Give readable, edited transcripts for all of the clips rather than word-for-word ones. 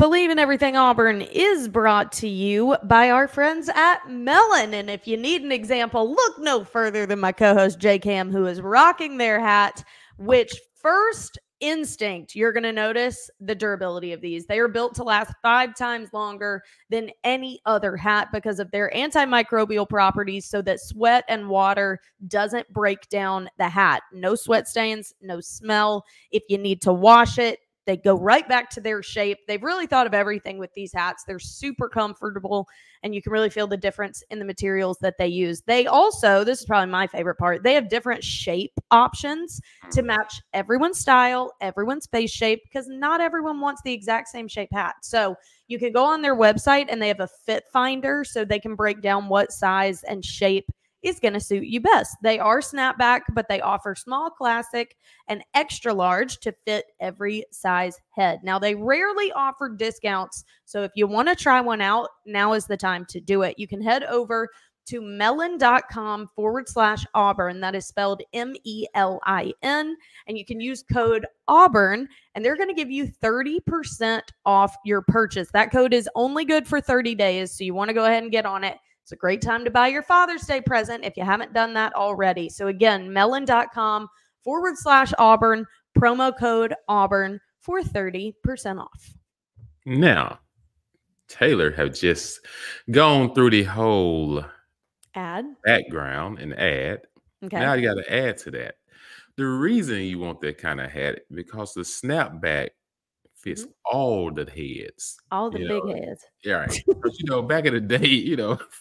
Bleav in Everything Auburn is brought to you by our friends at Melon. And if you need an example, look no further than my co-host J Cam, who is rocking their hat, which first instinct, you're going to notice the durability of these. They are built to last 5 times longer than any other hat because of their antimicrobial properties so that sweat and water doesn't break down the hat. No sweat stains, no smell. If you need to wash it, they go right back to their shape. They've really thought of everything with these hats. They're super comfortable, and you can really feel the difference in the materials that they use. They also, this is probably my favorite part, they have different shape options to match everyone's style, everyone's face shape, because not everyone wants the exact same shape hat. So you can go on their website, and they have a fit finder so they can break down what size and shape is going to suit you best. They are snapback, but they offer small, classic, and extra large to fit every size head. Now, they rarely offer discounts, so if you want to try one out, now is the time to do it. You can head over to melon.com/Auburn. That is spelled MELIN, and you can use code Auburn, and they're going to give you 30% off your purchase. That code is only good for 30 days, so you want to go ahead and get on it. It's a great time to buy your Father's Day present if you haven't done that already. So again, melon.com/Auburn, promo code Auburn for 30% off. Now, Taylor have just gone through the whole background and ad. Okay. Now you got to add to that. The reason you want that kind of hat because the snapback fits all the heads. All the big heads. Yeah, right. Because, back in the day,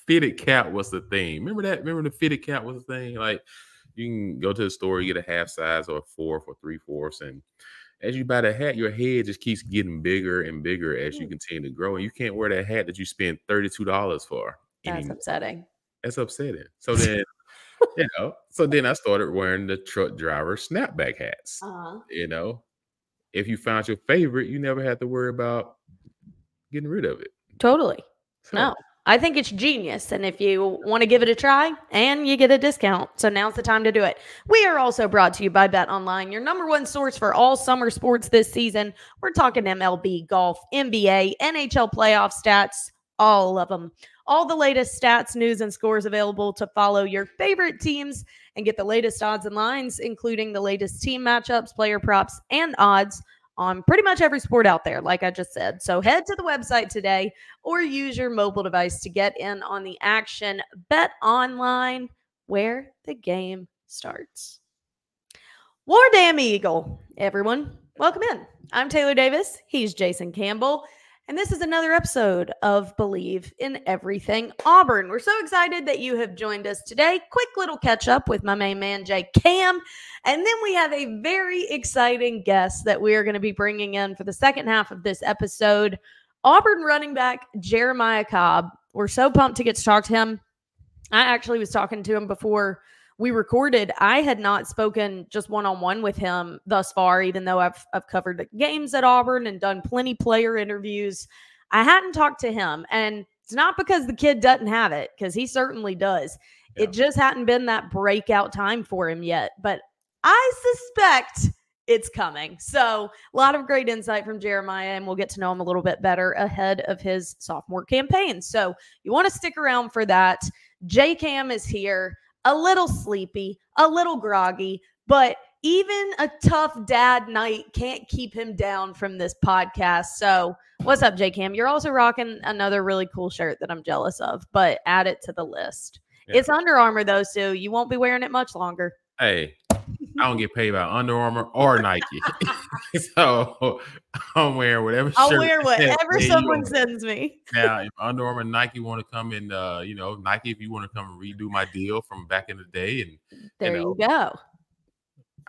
fitted cap was the thing. Remember that? Remember the fitted cap was the thing? Like, you can go to the store, you get a half size or a 4 for 3/4. And as you buy the hat, your head just keeps getting bigger and bigger as you continue to grow. And you can't wear that hat that you spent $32 for. That's upsetting. That's upsetting. So then, so then I started wearing the truck driver snapback hats. If you found your favorite, you never had to worry about getting rid of it. Totally. So. No, I think it's genius. And if you want to give it a try, and you get a discount. So now's the time to do it. We are also brought to you by Bet Online, your #1 source for all summer sports this season. We're talking MLB, golf, NBA, NHL playoff stats, all of them. All the latest stats, news, and scores available to follow your favorite teams and get the latest odds and lines, including the latest team matchups, player props, and odds on pretty much every sport out there, like I just said. So head to the website today or use your mobile device to get in on the action. Bet Online, where the game starts. War Damn Eagle, everyone. Welcome in. I'm Taylor Davis. He's Jason Campbell. And this is another episode of Bleav in Everything Auburn. We're so excited that you have joined us today. Quick little catch up with my main man, J Cam. And then we have a very exciting guest that we are going to be bringing in for the second half of this episode. Auburn running back Jeremiah Cobb. We're so pumped to get to talk to him. I actually was talking to him before we recorded. I had not spoken just one-on-one with him thus far, even though I've covered the games at Auburn and done plenty player interviews. I hadn't talked to him, and it's not because the kid doesn't have it, because he certainly does. Yeah. It just hadn't been that breakout time for him yet, but I suspect it's coming. So a lot of great insight from Jeremiah, and we'll get to know him a little bit better ahead of his sophomore campaign. So you want to stick around for that. J Cam is here. A little sleepy, a little groggy, but even a tough dad night can't keep him down from this podcast. So what's up, J Cam? You're also rocking another really cool shirt that I'm jealous of, but add it to the list. Yeah. It's Under Armour, though, so you won't be wearing it much longer. Hey, I don't get paid by Under Armour or Nike. So I'm wearing whatever shirt. I'll wear whatever someone sends me. Now, if Under Armour and Nike want to come and, Nike, if you want to come and redo my deal from back in the day. And there you go.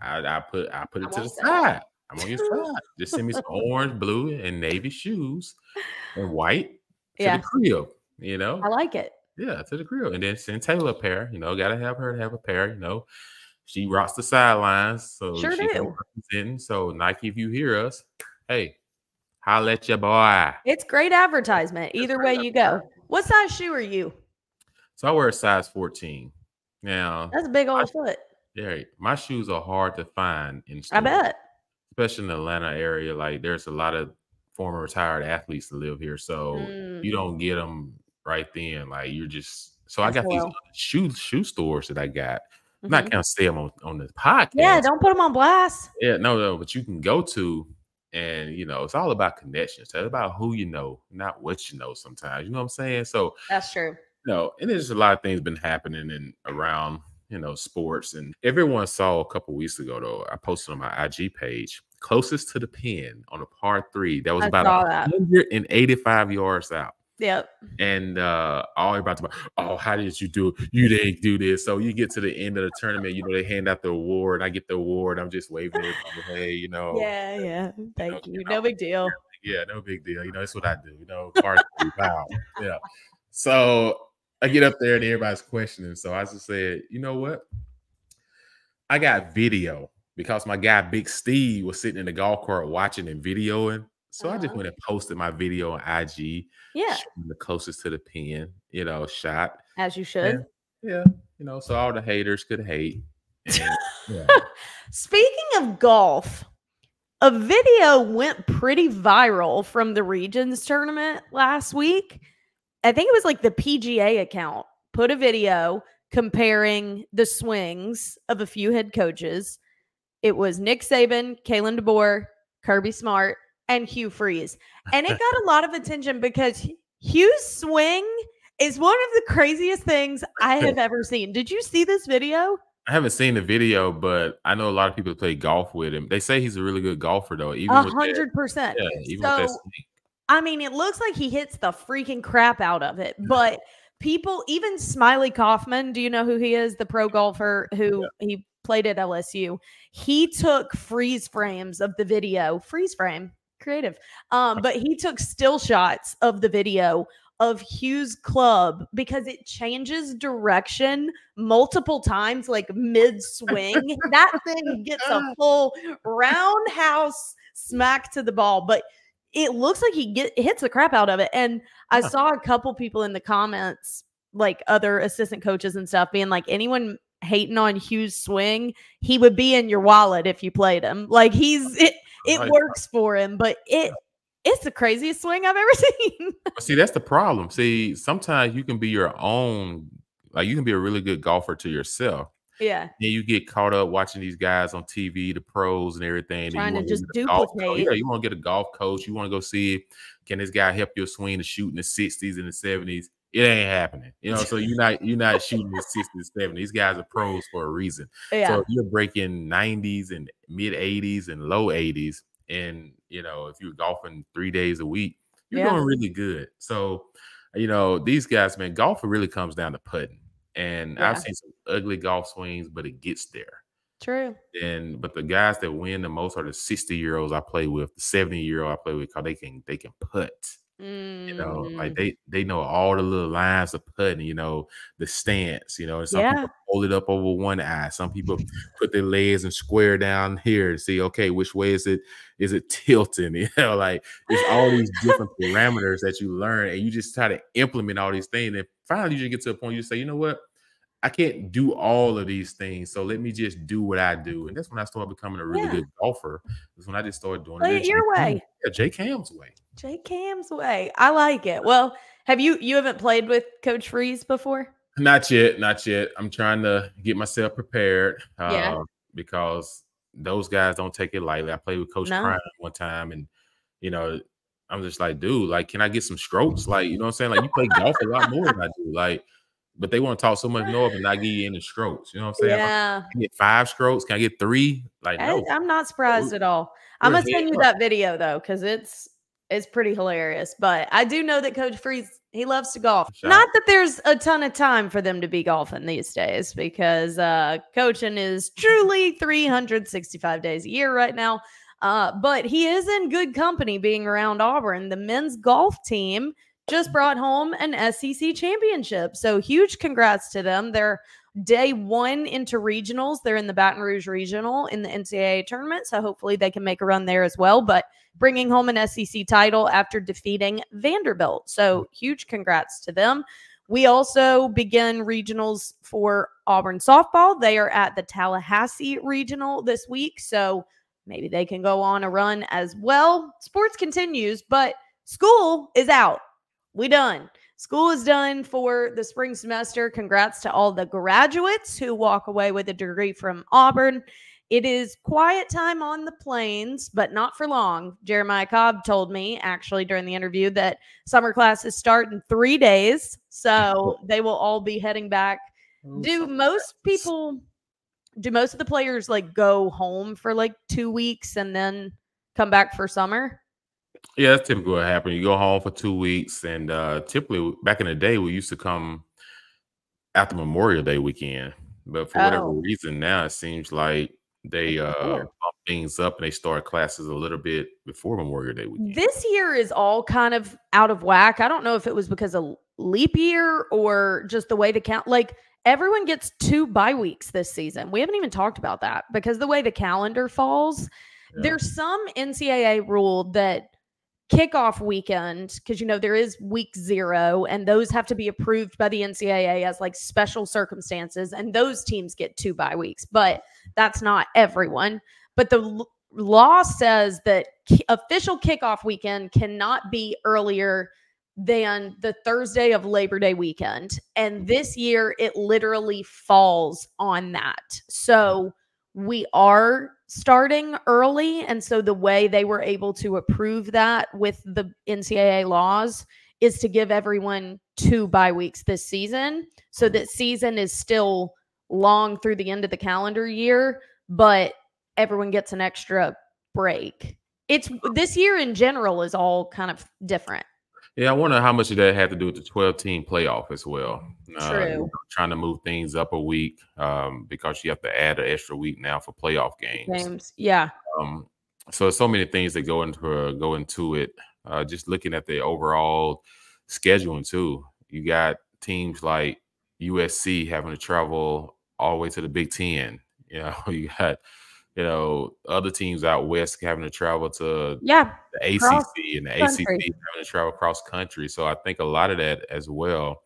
I put it to the side. I'm on your side. Just send me some orange, blue, and navy shoes and white to the crib, I like it. Yeah, to the crib. And then send Taylor a pair. Got to have her have a pair, She rocks the sidelines, so sure she can represent. So Nike, if you hear us, hey, holla at your boy. It's great advertisement. Either way you go. What size shoe are you? So I wear a size 14. Now that's a big old foot. Yeah, my shoes are hard to find in stores. I bet. Especially in the Atlanta area. Like there's a lot of former retired athletes to live here, so you Mm, don't get them right then. Like you're just so I got these SOL. other shoe stores that I got. I'm not Mhm. gonna say them on the Yeah, podcast. don't put them on blast. Yeah, no, but you can go to, and it's all about connections. It's about who you know, not what you know. Sometimes, you know what I'm saying. So That's true. and there's a lot of things been happening in around sports, and everyone saw a couple weeks ago though. I posted on my IG page closest to the pin on a par 3 that was I about saw that. 185 yards out. Yep. And all about to, oh, how did you do it? You didn't do this. So you get to the end of the tournament, they hand out the award. I get the award. I'm just waving at everybody. Hey, Yeah. Thank you. No out. big deal. Yeah, no big deal. That's what I do. Part 3, wow. Yeah. So I get up there and everybody's questioning. So I just said, you know what? I got video because my guy Big Steve was sitting in the golf cart watching and videoing. So I just went and posted my video on IG. Yeah. Showing the closest to the pin, shot. As you should. Yeah. So all the haters could hate. And, yeah. Speaking of golf, a video went pretty viral from the Regions tournament last week. I think it was like the PGA account put a video comparing the swings of a few head coaches. It was Nick Saban, Kalen DeBoer, Kirby Smart, and Hugh Freeze. And it got a lot of attention because Hugh's swing is one of the craziest things I have ever seen. Did you see this video? I haven't seen the video, but I know a lot of people play golf with him. They say he's a really good golfer, though. Even 100%. Yeah, even with that swing. I mean, it looks like he hits the freaking crap out of it, but people, even Smiley Kaufman, do you know who he is? The pro golfer who he played at LSU. He took freeze frames of the video. Freeze frame, creative. But he took still shots of the video of Hugh's club because it changes direction multiple times, like mid-swing. That thing gets a full roundhouse smack to the ball, but it looks like he hits the crap out of it. And I saw a couple people in the comments, like other assistant coaches and stuff, being like, anyone hating on Hugh's swing, he would be in your wallet if you played him. Like it works for him, but it's the craziest swing I've ever seen. See, that's the problem. See, sometimes you can be your own, like you can be a really good golfer to yourself. Yeah. And you get caught up watching these guys on TV, the pros and everything. Trying and to just duplicate. Yeah, you want to get a golf coach. You want to go see, can this guy help you swing to shoot in the 60s and the 70s? It ain't happening. So you're not shooting the 60s, 70s. These guys are pros for a reason. Yeah. So you're breaking 90s and mid 80s and low 80s. And, if you're golfing 3 days a week, you're doing really good. So, these guys, man, golf really comes down to putting. And I've seen some ugly golf swings, but it gets there. True. But the guys that win the most are the 60-year-olds I play with, the 70-year-old I play with, because they can put. Like they know all the little lines of putting, the stance, and some people hold it up over one eye. Some people put their legs and square down here and see, okay, which way is it tilting? Like it's all these different parameters that you learn, and you just try to implement all these things. And finally you get to a point you say, you know what? I can't do all of these things, so let me just do what I do. And that's when I started becoming a really good golfer. That's when I just started doing it your way. Yeah, Jay Cam's way. Jay Cam's way. I like it. Well, you haven't played with Coach Freeze before? Not yet. I'm trying to get myself prepared because those guys don't take it lightly. I played with Coach Prime one time, and I'm just like, dude, like, can I get some strokes? Like, you know what I'm saying? Like, you play golf a lot more than I do. Like, but they want to talk so much more and not give you any strokes. You know what I'm saying? Yeah. Can I get 5 strokes? Can I get 3? Like, no. I'm not surprised at all. I'm going to send you that video, though, because it's pretty hilarious. But I do know that Coach Freeze, he loves to golf. Not that there's a ton of time for them to be golfing these days, because coaching is truly 365 days a year right now. But he is in good company being around Auburn. The men's golf team just brought home an SEC championship. So huge congrats to them. They're day 1 into regionals. They're in the Baton Rouge Regional in the NCAA tournament. So hopefully they can make a run there as well. But bringing home an SEC title after defeating Vanderbilt. So huge congrats to them. We also begin regionals for Auburn softball. They are at the Tallahassee Regional this week. So maybe they can go on a run as well. Sports continues, but school is out. We done. School is done for the spring semester. Congrats to all the graduates who walk away with a degree from Auburn. It is quiet time on the plains, but not for long. Jeremiah Cobb told me, actually, during the interview, that summer classes start in 3 days. So they will all be heading back. Do most of the players like go home for like 2 weeks and then come back for summer? Yeah, that's typically what happens. You go home for 2 weeks, and typically back in the day, we used to come after Memorial Day weekend. But for whatever reason, now it seems like they bump things up and they start classes a little bit before Memorial Day weekend. This year is all kind of out of whack. I don't know if it was because of leap year or just the way the count. Like, everyone gets 2 bye weeks this season. We haven't even talked about that because the way the calendar falls. Yeah. There's some NCAA rule that kickoff weekend, because there is week 0, and those have to be approved by the NCAA as like special circumstances, and those teams get 2 bye weeks, but that's not everyone. But the law says that official kickoff weekend cannot be earlier than the Thursday of Labor Day weekend, and this year it literally falls on that. So we are starting early, and so the way they were able to approve that with the NCAA laws is to give everyone 2 bye weeks this season, so that season is still long through the end of the calendar year, but everyone gets an extra break. It's this year in general is all kind of different. Yeah, I wonder how much of that had to do with the 12-team playoff as well. True. Trying to move things up a week because you have to add an extra week now for playoff games. Yeah. So many things that go into it. Just looking at the overall scheduling too. You got teams like USC having to travel all the way to the Big Ten. You got other teams out west having to travel to the ACC, and the ACC having to travel cross country. So I think a lot of that as well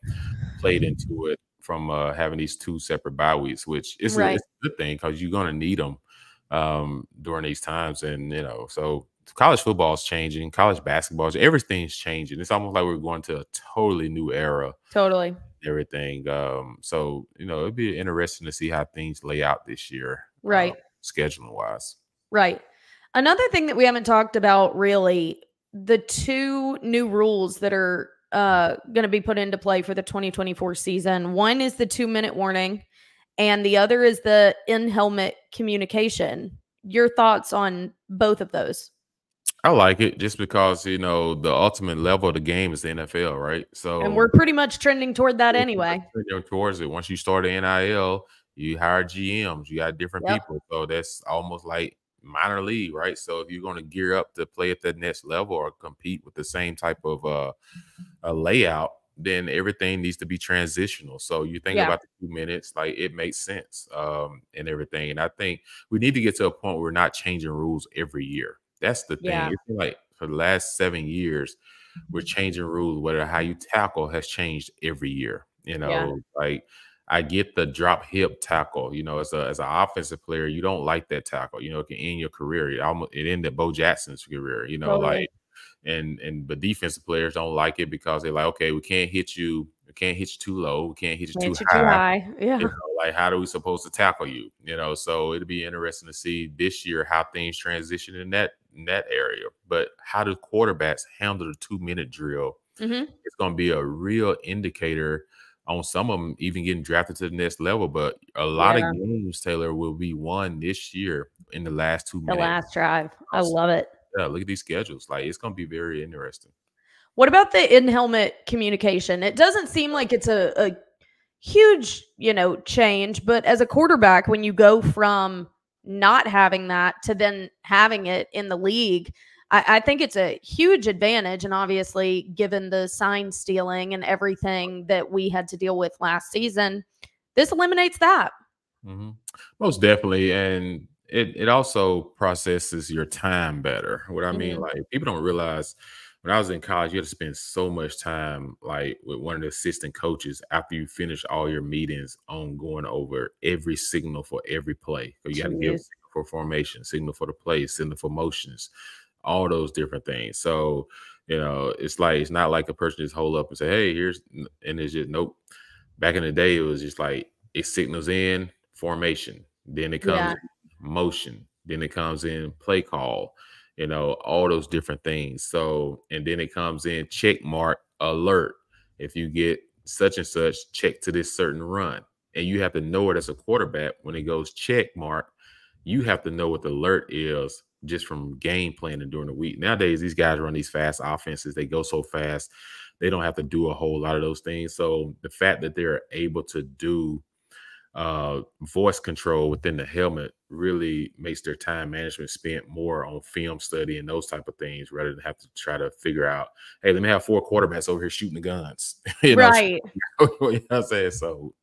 played into it from having these 2 separate bye weeks, which is a good thing because you're going to need them during these times. And, so college football is changing, college basketball, everything's changing. It's almost like we're going to a totally new era. Totally. Everything. So, it'd be interesting to see how things lay out this year. Right. Scheduling wise. Right. Another thing that we haven't talked about really, the 2 new rules that are going to be put into play for the 2024 season. One is the 2-minute warning, and the other is the in-helmet communication. Your thoughts on both of those? I like it just because, the ultimate level of the game is the NFL, right? So, and we're pretty much trending toward that anyway. Towards it. Once you start the NIL, you hire GMs, you got different people. So that's almost like minor league, right? So if you're going to gear up to play at the next level or compete with the same type of a layout, then everything needs to be transitional. So you think about the 2 minutes, like it makes sense and everything. And I think we need to get to a point where we're not changing rules every year. That's the thing. It's like for the last 7 years, we're changing rules, whether how you tackle has changed every year. Like I get the drop hip tackle, as an offensive player, you don't like that tackle, it can end your career. It ended Bo Jackson's career, totally. But defensive players don't like it because they're like, okay, we can't hit you too low, we can't hit you too high. Yeah. Like how are we supposed to tackle you? So it'll be interesting to see this year how things transition in that area. But how do quarterbacks handle the 2-minute drill? It's going to be a real indicator on some of them even getting drafted to the next level. But a lot of games, Taylor, will be won this year in the last 2 minutes. The last drive. I love it. Yeah, look at these schedules. Like, it's going to be very interesting. What about the in-helmet communication? It doesn't seem like it's a huge, change. But as a quarterback, when you go from not having that to then having it in the league, I think it's a huge advantage. And obviously, given the sign stealing and everything that we had to deal with last season, this eliminates that. Most definitely. And it also processes your time better. What I mean, like, people don't realize when I was in college, you had to spend so much time like with one of the assistant coaches after you finish all your meetings on going over every signal for every play. So you got to give for formation, signal for the play, signal for motions, all those different things. So, it's like, it's not like a person just hold up and say, hey, here's, and it's just, nope. Back in the day, it was just like, it signals in formation, then it comes in motion, then it comes in play call, all those different things. So, and then it comes in check mark alert. If you get such and such, check to this certain run. And you have to know it as a quarterback. When it goes check mark, you have to know what the alert is just from game planning during the week. Nowadays, these guys run these fast offenses. They go so fast. They don't have to do a whole lot of those things. So the fact that they're able to do voice control within the helmet really makes their time management spent more on film study and those type of things, rather than have to try to figure out, hey, let me have 4 quarterbacks over here shooting the guns. Right. You know what I'm saying? So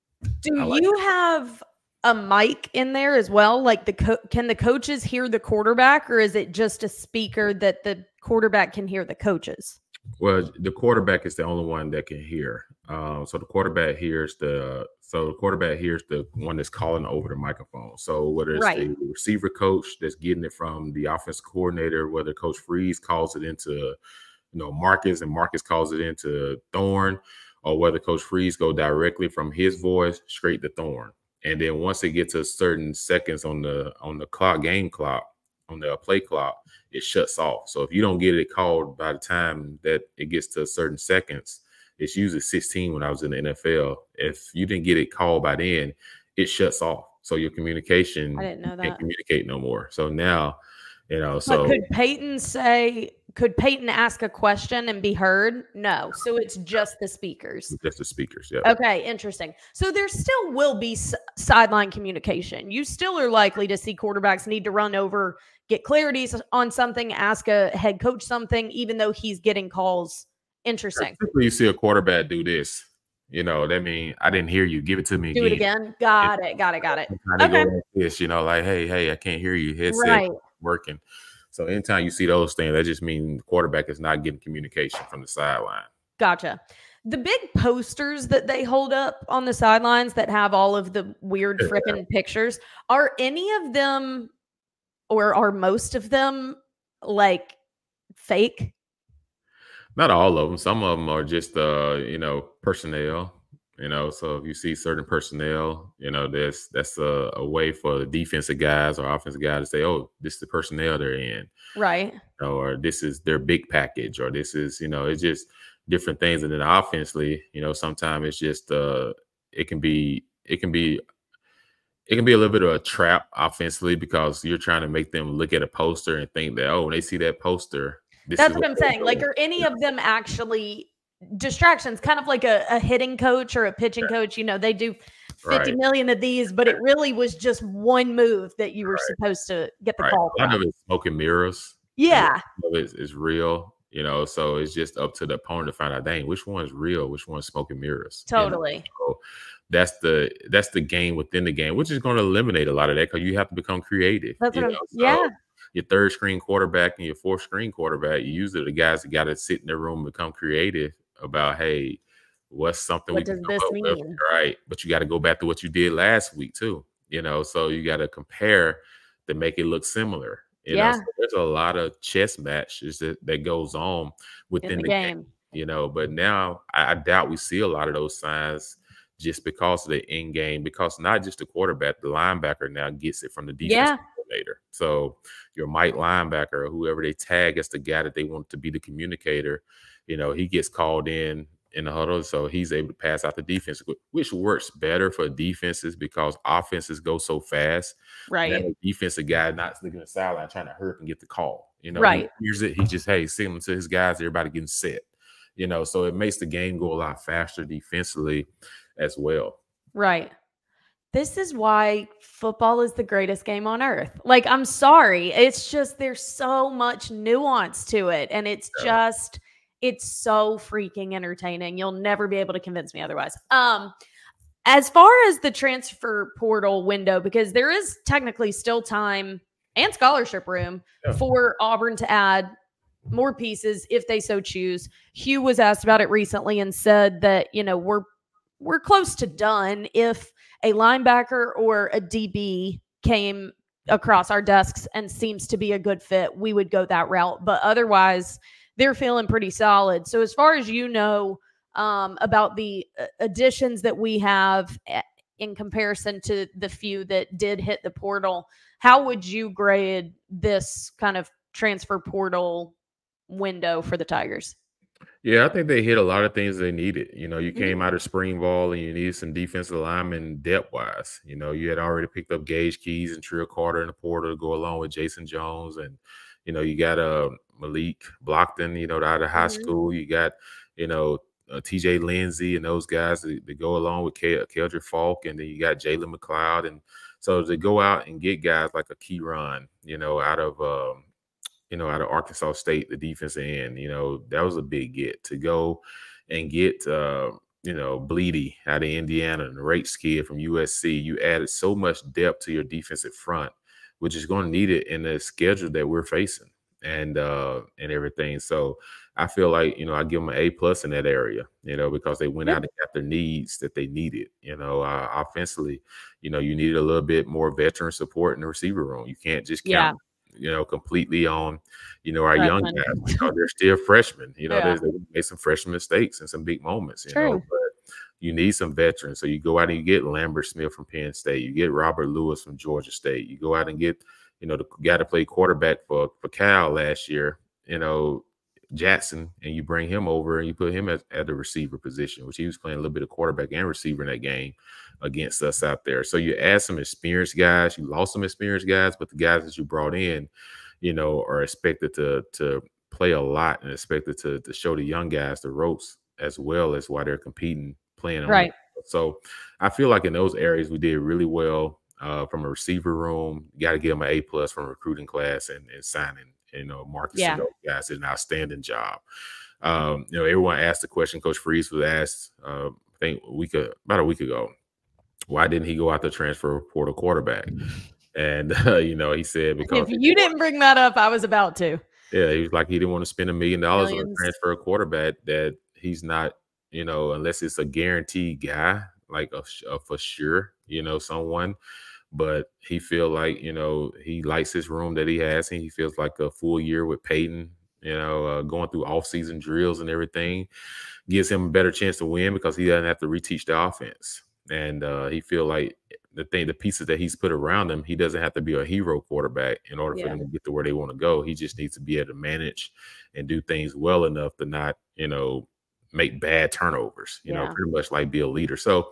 do you have a mic in there as well? Like can the coaches hear the quarterback, or is it just a speaker that the quarterback can hear the coaches? Well, the quarterback is the only one that can hear. So the quarterback hears the one that's calling over the microphone. So whether it's the receiver coach that's getting it from the offensive coordinator, whether Coach Freeze calls it into, Marcus, and Marcus calls it into Thorne, or whether Coach Freeze go directly from his voice straight to Thorne. And then once it gets to certain seconds on the clock, game clock, on the play clock, it shuts off. So if you don't get it called by the time that it gets to certain seconds, it's usually 16 when I was in the NFL. If you didn't get it called by then, it shuts off. So your communication, I didn't know that. Can't communicate no more. So now, so could Peyton ask a question and be heard? No. So it's just the speakers. Just the speakers. Yeah. Okay. Interesting. So there still will be sideline communication. You still are likely to see quarterbacks need to run over, get clarity on something, ask a head coach something, even though he's getting calls. Interesting. You see a quarterback do this, that means I didn't hear you. Give it to me again. Do it again. Got it. Okay. Go like this, like, hey, I can't hear you. Headset working. So anytime you see those things, that just means the quarterback is not getting communication from the sideline. Gotcha. The big posters that they hold up on the sidelines that have all of the weird freaking pictures, are any of them, or are most of them, like fake? Not all of them. Some of them are just, personnel. So if you see certain personnel, that's a way for the defensive guys or offensive guys to say, oh, this is the personnel they're in. Right. Or this is their big package, or this is, it's just different things. And then offensively, sometimes it's just, it can be a little bit of a trap offensively, because you're trying to make them look at a poster and think that, oh, when they see that poster, that's what I'm saying. Like, are any of them actually distractions, kind of like a hitting coach or a pitching coach? They do 50 million of these, but it really was just one move that you were supposed to get the call from. A lot of it's smoke and mirrors. Yeah. It's real, so it's just up to the opponent to find out, dang, which one is real, which one's smoke and mirrors. Totally. So that's the game within the game, which is going to eliminate a lot of that, because you have to become creative. That's what your third string quarterback and your fourth string quarterback, you usually the guys that got to sit in their room and become creative about, hey, what's something what does this mean? With, right? But you got to go back to what you did last week too. So you got to compare to make it look similar. So there's a lot of chess matches that goes on within the game. But now I doubt we see a lot of those signs, just because of the end game, because not just the quarterback, the linebacker now gets it from the defense coordinator. So your Mike linebacker, or whoever they tag as the guy that they want to be the communicator, he gets called in the huddle, so he's able to pass out the defense, which works better for defenses, because offenses go so fast. Right. And the defensive guy not looking at the sideline trying to hurry up and get the call. Right. He hears it. He just, signaling to his guys, everybody getting set. So it makes the game go a lot faster defensively as well. Right. This is why football is the greatest game on earth. Like, I'm sorry. It's just, there's so much nuance to it. And it's just, it's so freaking entertaining. You'll never be able to convince me otherwise. As far as the transfer portal window, because there is technically still time and scholarship room for Auburn to add more pieces if they so choose. Hugh was asked about it recently and said that, we're close to done if a linebacker or a DB came across our desks and seems to be a good fit, we would go that route. But otherwise, they're feeling pretty solid. So as far as you know, about the additions that we have in comparison to the few that did hit the portal, how would you grade this kind of transfer portal window for the Tigers? Yeah, I think they hit a lot of things they needed. You Mhm. came out of spring ball and you needed some defensive linemen depth wise. You had already picked up Gage Keys and Trill Carter in the portal to go along with Jason Jones. And, you got Malik Blockton, out of high Mhm. school. You got, TJ Lindsay and those guys that go along with Keldrick Falk. And then you got Jalen McLeod. And so to go out and get guys like a Key Run, out of Arkansas State, the defensive end, that was a big get to go and get, Bleedy out of Indiana and the Rates kid from USC. You added so much depth to your defensive front, which is going to need it in the schedule that we're facing and everything. So I feel like, I give them an A+ in that area, because they went out and got their needs that they needed, offensively, you needed a little bit more veteran support in the receiver room. You can't just count completely on, our young guys because they're still freshmen. They made some freshman mistakes and some big moments, but you need some veterans. So you go out and you get Lambert Smith from Penn State, you get Robert Lewis from Georgia State, you go out and get, the guy to play quarterback for Cal last year, Jackson, and you bring him over and you put him at the receiver position, which he was playing a little bit of quarterback and receiver in that game against us out there. So you add some experienced guys, you lost some experienced guys, but the guys that you brought in, are expected to play a lot and expected to show the young guys the ropes as well as while they're competing, playing on Right. So I feel like in those areas we did really well from a receiver room. You got to give them an A+ from a recruiting class and signing. Marcus and those guys did an outstanding job. Everyone asked the question. Coach Freeze was asked, I think about a week ago, why didn't he go out to transfer portal quarterback? And he said because if you didn't bring that up, I was about to. Yeah, he was like he didn't want to spend $1 million on a transfer quarterback that he's not, unless it's a guaranteed guy, like a for sure, someone. But he feel like, he likes his room that he has, and he feels like a full year with Peyton, going through off-season drills and everything gives him a better chance to win because he doesn't have to reteach the offense. And he feel like the pieces that he's put around him, he doesn't have to be a hero quarterback in order for them to get to where they want to go. He just needs to be able to manage and do things well enough to not, make bad turnovers, pretty much like be a leader. So,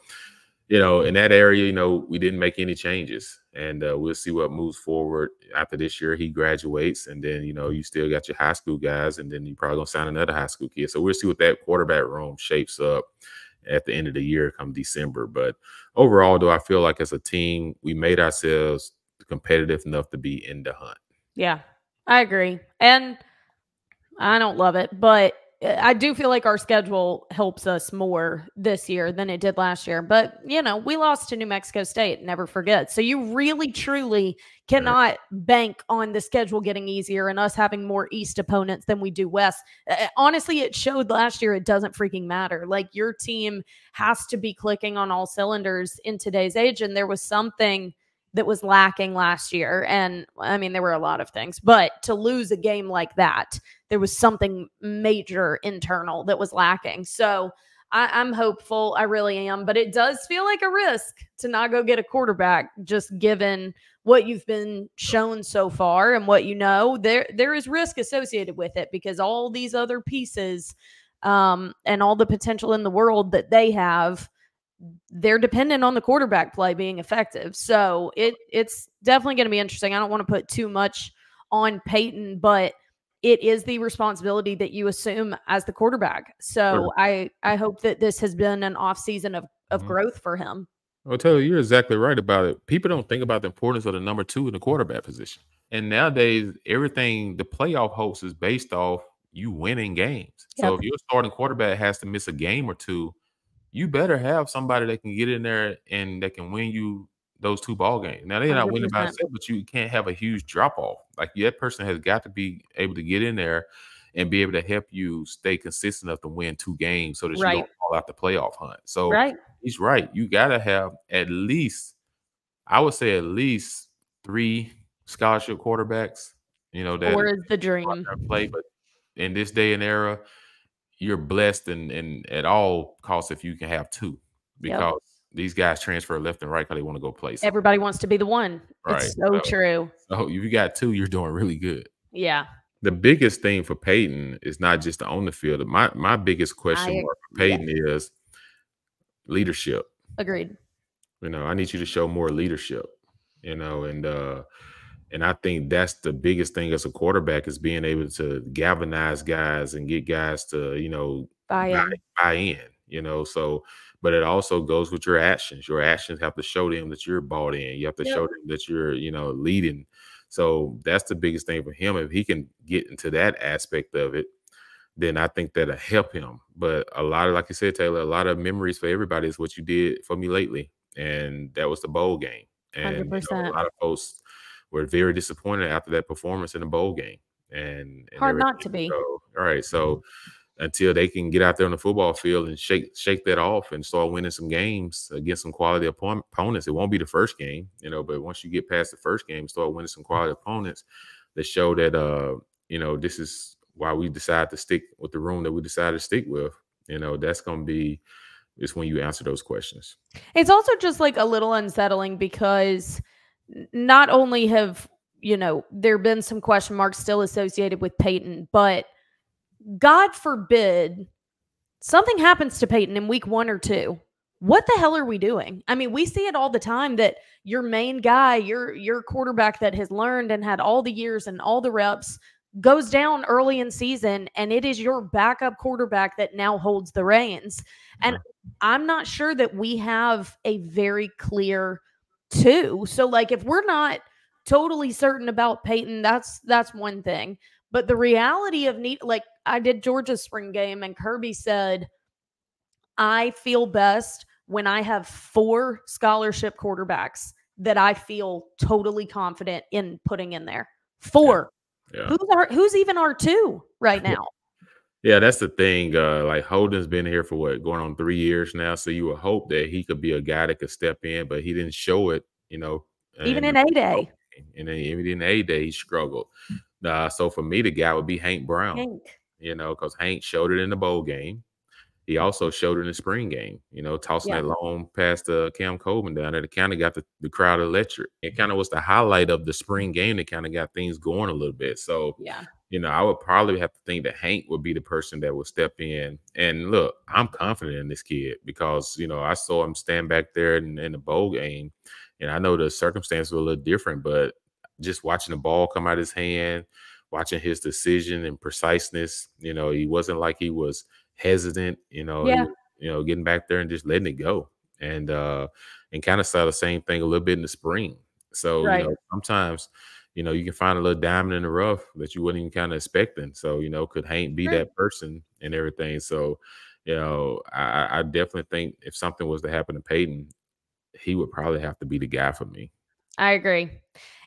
in that area, we didn't make any changes, and we'll see what moves forward after this year. He graduates, and then, you still got your high school guys, and then you probably gonna sign another high school kid. So we'll see what that quarterback room shapes up at the end of the year come December. But overall, though, I feel like as a team, we made ourselves competitive enough to be in the hunt. Yeah, I agree. And I don't love it, but I do feel like our schedule helps us more this year than it did last year. But, we lost to New Mexico State, never forget. So you really, truly cannot bank on the schedule getting easier and us having more East opponents than we do West. Honestly, it showed last year it doesn't freaking matter. Like, your team has to be clicking on all cylinders in today's age. And there was something that was lacking last year. And I mean, there were a lot of things, but to lose a game like that, there was something major internal that was lacking. So I'm hopeful. I really am. But it does feel like a risk to not go get a quarterback, just given what you've been shown so far and what there is risk associated with it because all these other pieces and all the potential in the world that they have, they're dependent on the quarterback play being effective. So it's definitely going to be interesting. I don't want to put too much on Peyton, but it is the responsibility that you assume as the quarterback. So I hope that this has been an off season of growth for him. I'll tell you, you're exactly right about it. People don't think about the importance of the number 2 in the quarterback position. And nowadays, everything, the playoff hopes is based off you winning games. So if your starting quarterback has to miss a game or two, you better have somebody that can get in there and that can win you those 2 ball games. Now, they're not winning by itself, but you can't have a huge drop off. Like, that person has got to be able to get in there and be able to help you stay consistent enough to win 2 games so that you don't fall out the playoff hunt. So he's right. You got to have at least, I would say at least 3, scholarship quarterbacks, that Or is the dream. play. But in this day and era, you're blessed and at all costs if you can have two, because these guys transfer left and right because they want to go play something. Everybody wants to be the one. Right. It's so true. So if you got two, you're doing really good. Yeah. The biggest thing for Peyton is not just to own the field. My biggest question mark for Peyton is leadership. Agreed. I need you to show more leadership, and I think that's the biggest thing as a quarterback, is being able to galvanize guys and get guys to, buy in, so, but it also goes with your actions. Your actions have to show them that you're bought in. You have to show them that you're, leading. So that's the biggest thing for him. If he can get into that aspect of it, then I think that'll help him. But a lot of, like you said, Taylor, a lot of memories for everybody is what you did for me lately. And that was the bowl game. And 100%. a lot of folks were very disappointed after that performance in the bowl game. And hard not to be. So, all right. So until they can get out there on the football field and shake that off and start winning some games against some quality opponents, it won't be the first game, but once you get past the first game, start winning some quality opponents that show that, this is why we decide to stick with the room that we decided to stick with. That's going to be, it's when you answer those questions. It's also just like a little unsettling because not only have, there been some question marks still associated with Peyton, but God forbid something happens to Peyton in week 1 or 2. What the hell are we doing? I mean, we see it all the time that your main guy, your quarterback that has learned and had all the years and all the reps, goes down early in season, and it is your backup quarterback that now holds the reins. And I'm not sure that we have a very clear 2. So like, if we're not totally certain about Peyton, that's one thing. But the reality of like I did Georgia's spring game, and Kirby said, I feel best when I have 4 scholarship quarterbacks that I feel totally confident in putting in there. 4. Yeah. Who's even our 2 right now? Yeah, that's the thing. Like Holden's been here for going on 3 years now. So you would hope that he could be a guy that could step in, but he didn't show it, even in A-Day. And then even in A-Day, he struggled. So for me, the guy would be Hank Brown, because Hank showed it in the bowl game. He also showed it in the spring game, tossing that long past Cam Coleman down there. It kind of got the crowd electric. It kind of was the highlight of the spring game that kind of got things going a little bit. So, I would probably have to think that Hank would be the person that would step in. And look, I'm confident in this kid because, I saw him stand back there in the bowl game. And I know the circumstances were a little different, but just watching the ball come out of his hand, watching his decision and preciseness, he wasn't like he was hesitant, getting back there and just letting it go. And kind of saw the same thing a little bit in the spring. So, sometimes, you can find a little diamond in the rough that you wasn't even kind of expecting. So, could Hank be that person and everything? So, I definitely think if something was to happen to Peyton, he would probably have to be the guy for me. I agree.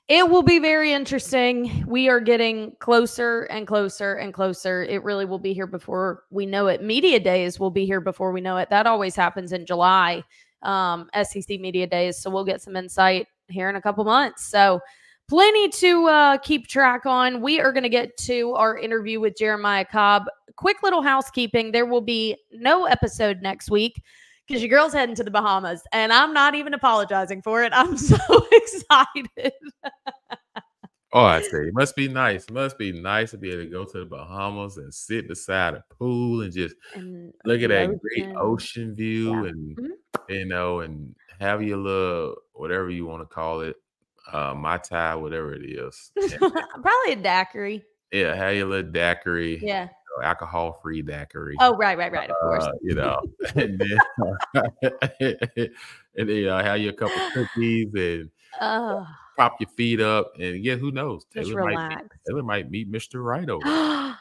It will be very interesting. We are getting closer and closer and closer. It really will be here before we know it. Media days will be here before we know it. That always happens in July, SEC media days. So we'll get some insight here in a couple months. So plenty to keep track on. We are going to get to our interview with Jeremiah Cobb. Quick little housekeeping. There will be no episode next week because your girl's heading to the Bahamas, and I'm not even apologizing for it. I'm so excited. Oh, I say, it must be nice. It must be nice to be able to go to the Bahamas and sit beside a pool and just look at that great ocean view and, and have your little, whatever you want to call it, Mai Tai, whatever it is. Probably a daiquiri. Yeah, have your little daiquiri. Yeah. Alcohol-free daiquiri. Oh, right, of course. And then, have your couple cookies and prop your feet up, and who knows? Just relax. Taylor might meet Mr. Right over.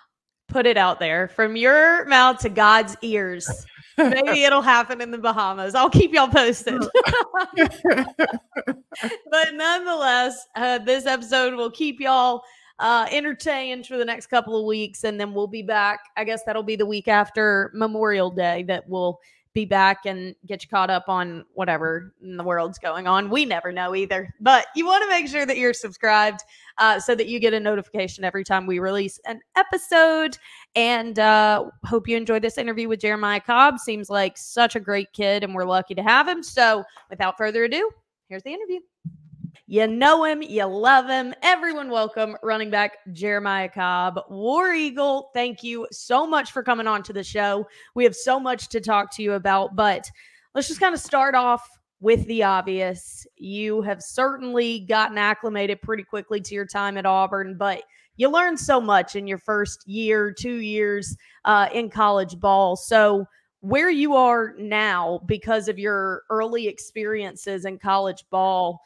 Put it out there from your mouth to God's ears. Maybe it'll happen in the Bahamas. I'll keep y'all posted. But nonetheless, this episode will keep y'all entertained for the next couple of weeks, and then we'll be back. I guess that'll be the week after Memorial Day that we'll be back and get you caught up on whatever in the world's going on. We never know either, but you want to make sure that you're subscribed so that you get a notification every time we release an episode. And hope you enjoyed this interview with Jeremiah Cobb. Seems like such a great kid, and we're lucky to have him. So without further ado, here's the interview. You know him, you love him. Everyone welcome running back Jeremiah Cobb. War Eagle, thank you so much for coming on to the show. We have so much to talk to you about, but let's just kind of start off with the obvious. You have certainly gotten acclimated pretty quickly to your time at Auburn, but you learned so much in your first year, 2 years in college ball. So where you are now because of your early experiences in college ball,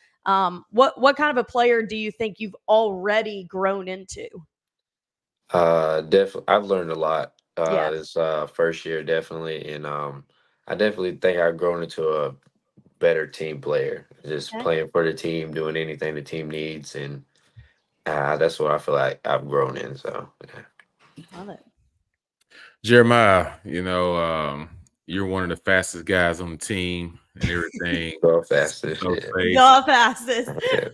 what kind of a player do you think you've already grown into? Definitely, I've learned a lot Yeah. this first year, definitely, and I definitely think I've grown into a better team player. Just Okay. playing for the team, doing anything the team needs, and that's what I feel like I've grown in. So, yeah. Love it. Jeremiah, you're one of the fastest guys on the team and everything. Go fastest. So The fastest.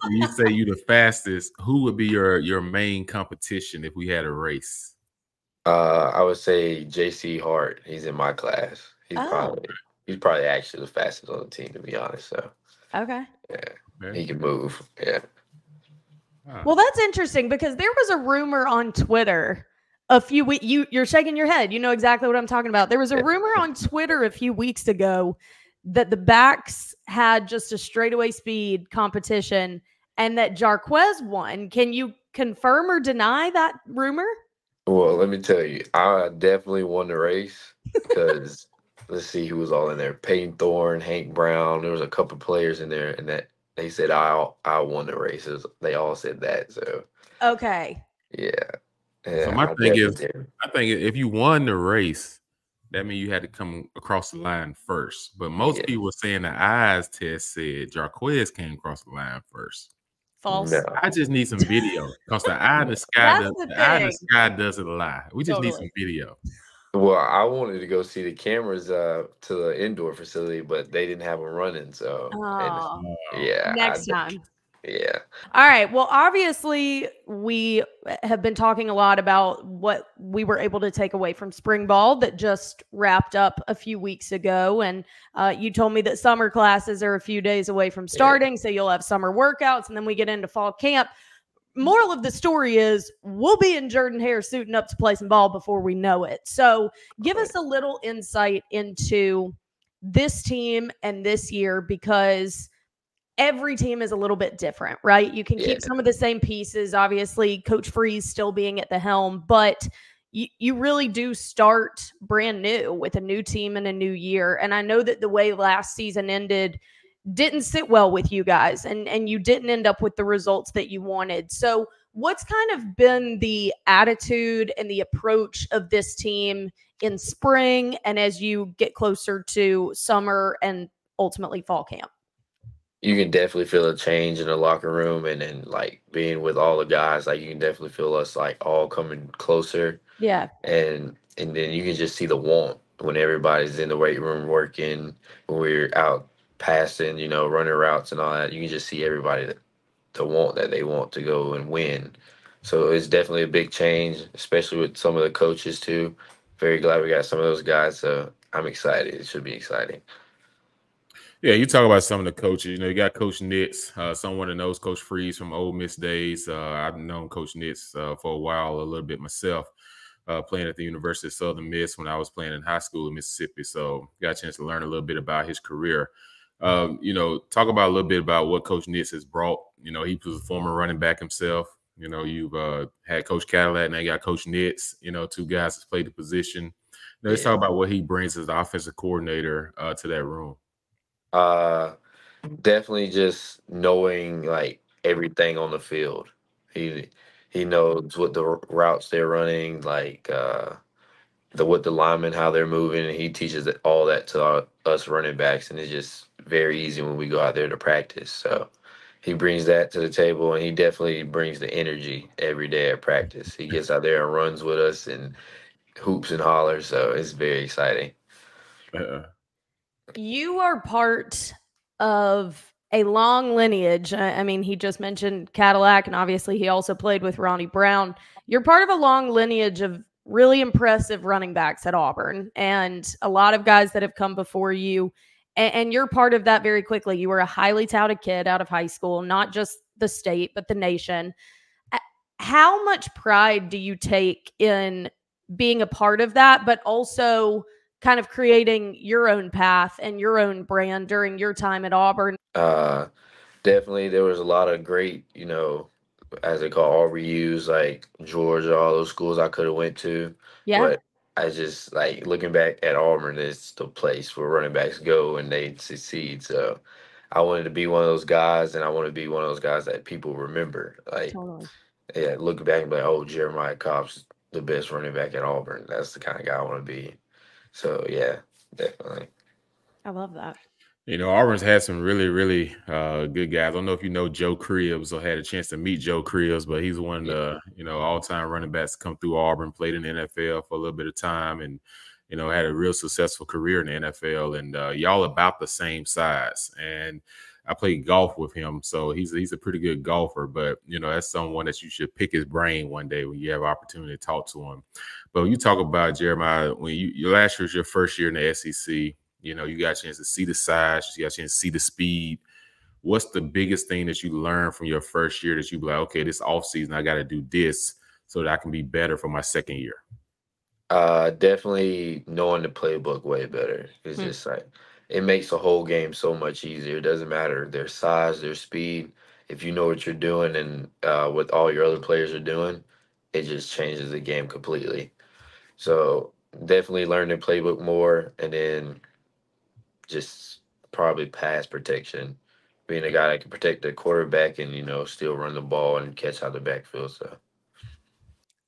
You say you the fastest. Who would be your main competition if we had a race? I would say JC Hart. He's in my class. He's probably actually the fastest on the team, to be honest. So Okay. yeah, he can move. Yeah. Well, that's interesting because there was a rumor on Twitter a few weeks. You're shaking your head. You know exactly what I'm talking about. There was a rumor on Twitter a few weeks ago that the backs had just a straightaway speed competition and that Jarquez won. Can you confirm or deny that rumor? Well, let me tell you, I definitely won the race because let's see who was all in there. Peyton Thorne, Hank Brown. There was a couple players in there, and that they said I won the races. They all said that. So okay, yeah. So my thing is, I think if you won the race, that means you had to come across the line first. But most people were saying the eyes test said Jarquez came across the line first. False. No. I just need some video because the eye in the sky doesn't lie. We just need some video. Well, I wanted to go see the cameras to the indoor facility, but they didn't have them running. So yeah, next time. Yeah. All right. Well, obviously, we have been talking a lot about what we were able to take away from spring ball that just wrapped up a few weeks ago. And you told me that summer classes are a few days away from starting. So you'll have summer workouts and then we get into fall camp. Moral of the story is we'll be in Jordan-Hare suiting up to play some ball before we know it. So give us a little insight into this team and this year because every team is a little bit different, right? You can keep some of the same pieces. Obviously, Coach Freeze still being at the helm, but you really do start brand new with a new team and a new year. And I know that the way last season ended didn't sit well with you guys, and you didn't end up with the results that you wanted. So what's kind of been the attitude and the approach of this team in spring and as you get closer to summer and ultimately fall camp? You can definitely feel a change in the locker room, and then like being with all the guys, like you can definitely feel us like all coming closer. Yeah. And then you can just see the want when everybody's in the weight room working, when we're out passing, running routes and all that. You can just see everybody the want that they want to go and win. So it's definitely a big change, especially with some of the coaches too. Very glad we got some of those guys. So I'm excited. It should be exciting. Yeah, you talk about some of the coaches. You got Coach Nitz, someone that knows Coach Freeze from Ole Miss days. I've known Coach Nitz for a while, a little bit myself, playing at the University of Southern Miss when I was playing in high school in Mississippi. So got a chance to learn a little bit about his career. Talk about a little bit about what Coach Nitz has brought. He was a former running back himself. You've had Coach Cadillac, now you got Coach Nitz, two guys that's played the position. Let's talk about what he brings as the offensive coordinator to that room. Definitely just knowing like everything on the field. He knows what the routes they're running, like what the linemen, how they're moving, and he teaches all that to us running backs, and it's just very easy when we go out there to practice. So he brings that to the table, and he definitely brings the energy every day at practice. He gets out there and runs with us and hoops and hollers, so it's very exciting. You are part of a long lineage. I mean, he just mentioned Cadillac, and obviously he also played with Ronnie Brown. You're part of a long lineage of really impressive running backs at Auburn, and a lot of guys that have come before you. And you're part of that very quickly. You were a highly touted kid out of high school, not just the state, but the nation. How much pride do you take in being a part of that, but also kind of creating your own path and your own brand during your time at Auburn? Uh, Definitely, there was a lot of great, as they call all reuse, like Georgia, all those schools I could have went to, Yeah, but I just like looking back at Auburn, it's the place where running backs go and they succeed. So I wanted to be one of those guys, and I want to be one of those guys that people remember. Like, totally. yeah, looking back and be like, oh, Jeremiah Cobb's the best running back at Auburn. That's the kind of guy I want to be. So yeah, definitely. I love that. Auburn's had some really, really good guys. I don't know if you know Joe Cribbs or had a chance to meet Joe Cribbs, but he's one of the, all-time running backs to come through Auburn, played in the NFL for a little bit of time and, had a real successful career in the NFL. And y'all about the same size. And I played golf with him, so he's a pretty good golfer. But, that's someone that you should pick his brain one day when you have opportunity to talk to him. But when you talk about Jeremiah, when you last year was your first year in the SEC, you got a chance to see the size, you got a chance to see the speed. What's the biggest thing that you learned from your first year that you be like, okay, this offseason, I got to do this so that I can be better for my second year? Definitely knowing the playbook way better. It's Hmm. just like it makes the whole game so much easier. It doesn't matter their size, their speed. If you know what you're doing and what all your other players are doing, it just changes the game completely. So definitely learn the playbook more, and then just probably pass protection. Being a guy that can protect the quarterback and still run the ball and catch out the backfield. So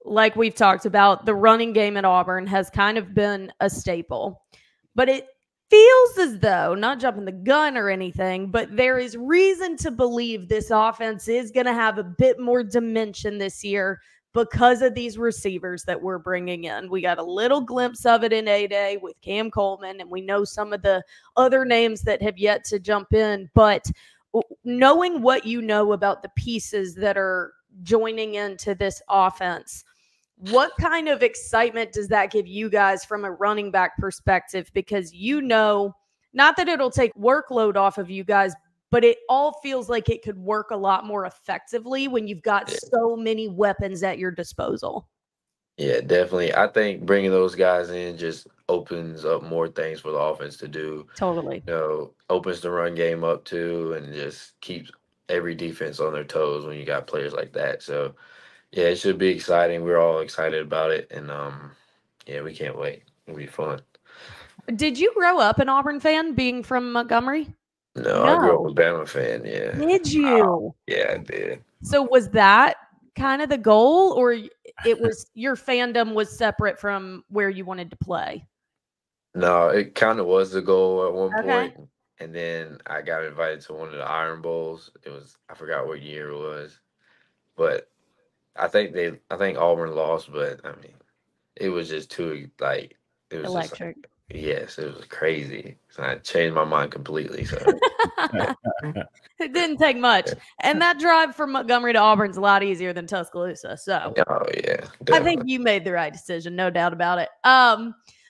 Like we've talked about, the running game at Auburn has kind of been a staple. But it feels as though, not jumping the gun or anything, but there is reason to believe this offense is going to have a bit more dimension this year because of these receivers that we're bringing in. We got a little glimpse of it in A-Day with Cam Coleman, and we know some of the other names that have yet to jump in. But knowing what you know about the pieces that are joining into this offense, what kind of excitement does that give you guys from a running back perspective? Because not that it'll take workload off of you guys, but it all feels like it could work a lot more effectively when you've got yeah, so many weapons at your disposal. yeah, definitely. I think bringing those guys in just opens up more things for the offense to do. Totally. Opens the run game up too, and just keeps every defense on their toes when you got players like that. So yeah, it should be exciting. We're all excited about it, and yeah, we can't wait. It'll be fun. Did you grow up an Auburn fan being from Montgomery? No, I grew up a No. Bama fan. Yeah. Did Wow. you? Yeah, I did. So was that kind of the goal, or it was your fandom was separate from where you wanted to play? No, it kind of was the goal at one Okay. point, and then I got invited to one of the Iron Bowls. I forgot what year it was, but I think Auburn lost, but I mean, it was just too like it was just like Electric. yes, it was crazy. So I changed my mind completely. So It didn't take much. And that drive from Montgomery to Auburn's a lot easier than Tuscaloosa. So oh yeah, I think definitely. you made the right decision, no doubt about it.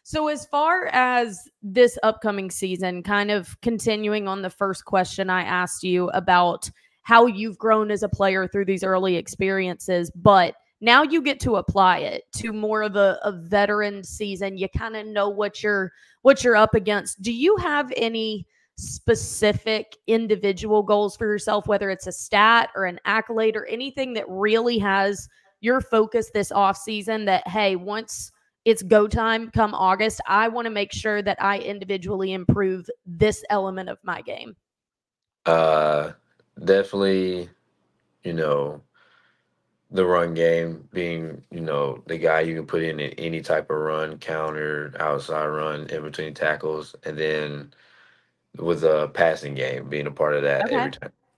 So as far as this upcoming season, kind of continuing on the first question I asked you about how you've grown as a player through these early experiences, but now you get to apply it to more of a veteran season. You kind of know what you're up against. Do you have any specific individual goals for yourself, whether it's a stat or an accolade or anything that really has your focus this off season that, hey, once it's go time come August, I want to make sure that I individually improve this element of my game? Uh, Definitely. You know, the run game being, the guy you can put in any type of run, counter, outside run, in between tackles, and then with a passing game, being a part of that Okay.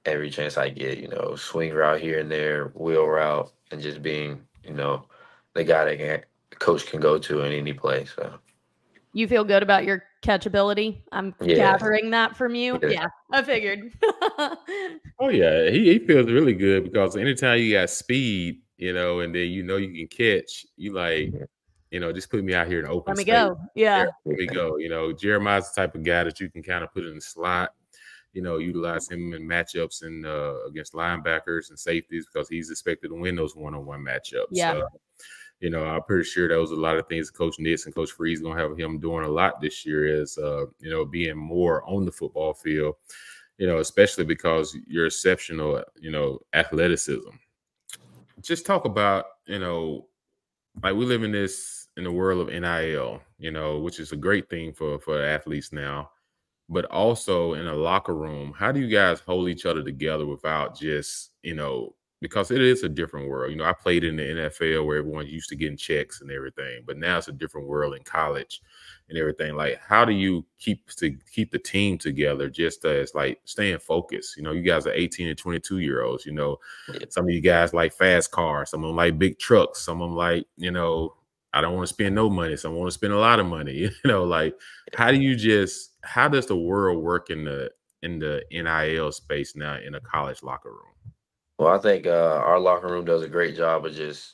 every chance I get, swing route here and there, wheel route, and just being, the guy that coach can go to in any play. So You feel good about your catchability? I'm gathering that from you. Yeah, I figured. Oh, yeah. He feels really good because anytime you got speed, and then you can catch, you like, just put me out here in open Let me space. go. Yeah. Let me go. Jeremiah's the type of guy that you can kind of put in the slot, utilize him in matchups and against linebackers and safeties because he's expected to win those one-on-one matchups. Yeah. I'm pretty sure that was a lot of things Coach Nitz and Coach Freeze going to have him doing a lot this year is, being more on the football field, especially because you're exceptional, athleticism. Just talk about, like we live in the world of NIL, which is a great thing for athletes now, but also in a locker room, how do you guys hold each other together without just, because it is a different world. I played in the NFL where everyone's used to getting checks and everything, but now it's a different world in college and everything. Like, how do you keep the team together just as like staying focused? You guys are 18 and 22-year-olds, some of you guys like fast cars, some of them like big trucks, some of them like, I don't want to spend no money. Some want to spend a lot of money, like how does the world work in the NIL space now in a college locker room? Well, I think our locker room does a great job of just,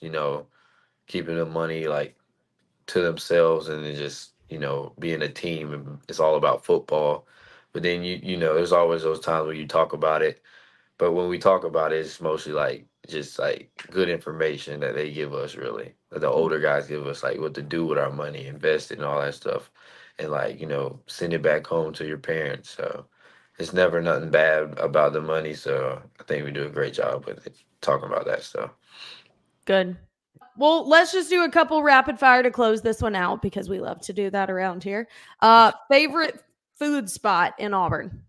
keeping the money like to themselves and then just, being a team. And it's all about football. But then, there's always those times where you talk about it. But when we talk about it, it's mostly like just like good information that they give us, really. That the older guys give us, like what to do with our money, invest in all that stuff. And like, send it back home to your parents. So it's never nothing bad about the money. So I think we do a great job with it, talking about that stuff. Good. Well, let's just do a couple rapid fire to close this one out because we love to do that around here. Favorite food spot in Auburn?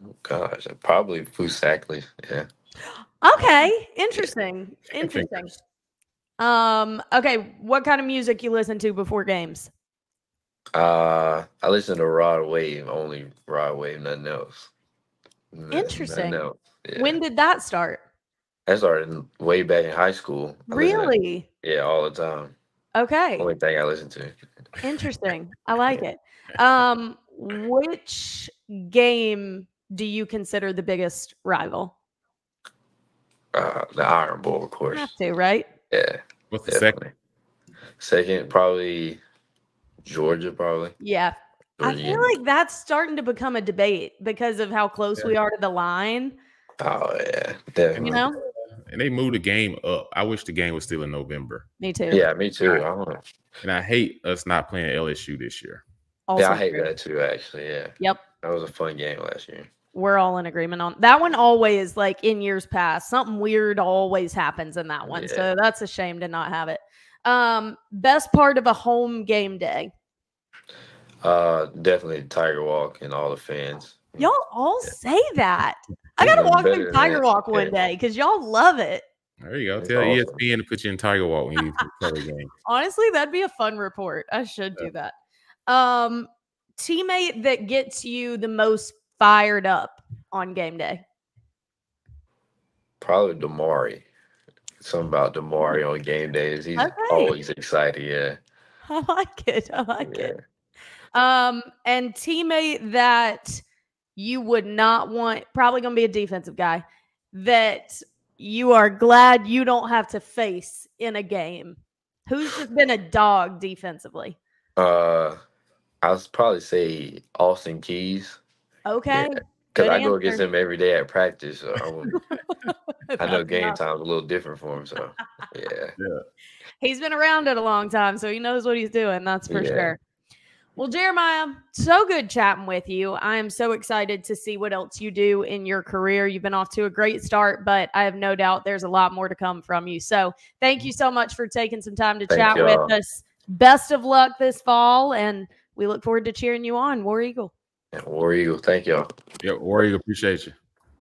Oh, gosh, probably Fusackley. Yeah. Okay. Interesting. Interesting. Okay. What kind of music you listen to before games? I listen to Rod Wave, only Rod Wave, nothing else. Interesting. Nothing else. Yeah. When did that start? That started way back in high school. Really? Yeah, all the time. Okay. Only thing I listen to. Interesting. I like it. Which game do you consider the biggest rival? The Iron Bowl, of course. Have to, right? Yeah. What's the second? Second, probably Georgia, probably. Yeah. I feel like that's starting to become a debate because of how close we are to the line. Oh, yeah. Definitely. And they moved the game up. I wish the game was still in November. Me too. Yeah, me too. I don't know. And I hate us not playing LSU this year. Also yeah, I hate that too, actually. Yeah. Yep. That was a fun game last year. We're all in agreement on that one. Always, like in years past, something weird always happens in that one. Yeah. So that's a shame to not have it. Best part of a home game day? Definitely the Tiger Walk and all the fans. Y'all all say that. I gotta walk through Tiger Walk one day because y'all love it. There you go. Tell ESPN to put you in Tiger Walk when you cover the game. Honestly, that'd be a fun report. I should do that. Teammate that gets you the most fired up on game day? Probably Damari. Something about Damari on game days. He's always excited. Yeah. I like it. I like it. And teammate that you would not want, probably going to be a defensive guy, that you are glad you don't have to face in a game. Who's just been a dog defensively? I would probably say Austin Keys. Okay. Because I go against him every day at practice. So I know game time's a little different for him. So, yeah. He's been around it a long time, so he knows what he's doing. That's for sure. Well, Jeremiah, so good chatting with you. I am so excited to see what else you do in your career. You've been off to a great start, but I have no doubt there's a lot more to come from you. So thank you so much for taking some time to chat with us. Best of luck this fall, and we look forward to cheering you on. War Eagle. Yeah, War Eagle. Thank y'all. Yeah, War Eagle. Appreciate you.